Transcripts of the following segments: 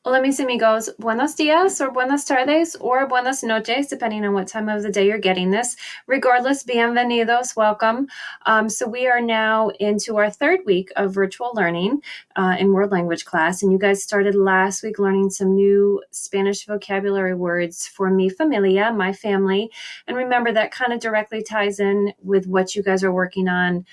Hola, mis amigos. Buenos dias or buenas tardes or buenas noches, depending on what time of the day you're getting this. Regardless, bienvenidos, welcome. So we are now into our third week of virtual learning in world language class. And you guys started last week learning some new Spanish vocabulary words for mi familia, my family. And remember, that kind of directly ties in with what you guys are working on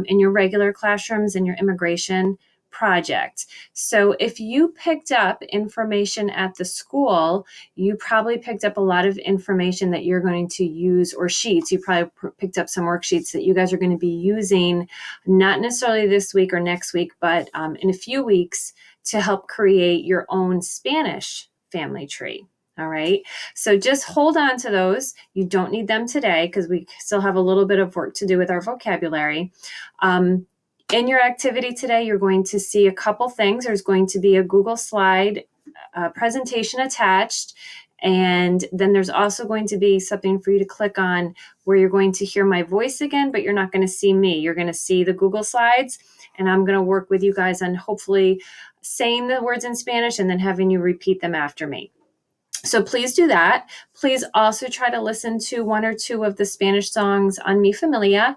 in your regular classrooms and your immigration project. So if you picked up information at the school, you probably picked up a lot of information that you're going to use, or sheets. You probably picked up some worksheets that you guys are going to be using, not necessarily this week or next week, but in a few weeks to help create your own Spanish family tree. All right. So just hold on to those. You don't need them today because we still have a little bit of work to do with our vocabulary. In your activity today, you're going to see a couple things. There's going to be a Google slide presentation attached. And then there's also going to be something for you to click on where you're going to hear my voice again, but you're not going to see me. You're going to see the Google slides, and I'm going to work with you guys on hopefully saying the words in Spanish and then having you repeat them after me. So please do that. Please also try to listen to one or two of the Spanish songs on Mi Familia.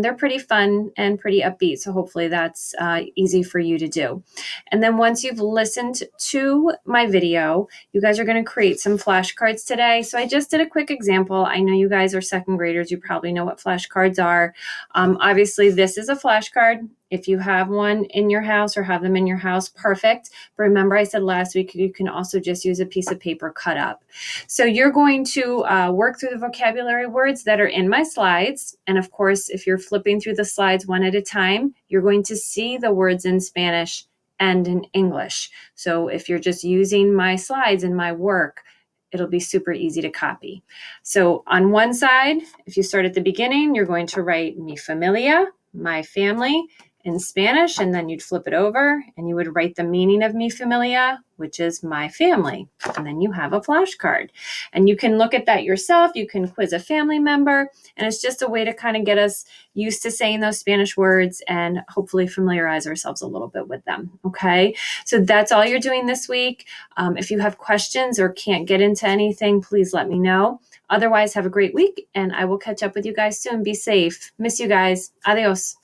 They're pretty fun and pretty upbeat, so hopefully that's easy for you to do. And then once you've listened to my video, you guys are going to create some flashcards today. So I just did a quick example. I know you guys are second graders. You probably know what flashcards are. Obviously, this is a flashcard. If you have one in your house or have them in your house, perfect. But remember, I said last week, you can also just use a piece of paper cut up. So you're going to work through the vocabulary words that are in my slides. And of course, if you're flipping through the slides one at a time, you're going to see the words in Spanish and in English. So if you're just using my slides in my work, it'll be super easy to copy. So on one side, if you start at the beginning, you're going to write mi familia, my family, in Spanish, and then you'd flip it over and you would write the meaning of mi familia, which is my family. And then you have a flashcard. And you can look at that yourself. You can quiz a family member. And it's just a way to kind of get us used to saying those Spanish words and hopefully familiarize ourselves a little bit with them. Okay. So that's all you're doing this week. If you have questions or can't get into anything, please let me know. Otherwise, have a great week and I will catch up with you guys soon. Be safe. Miss you guys. Adios.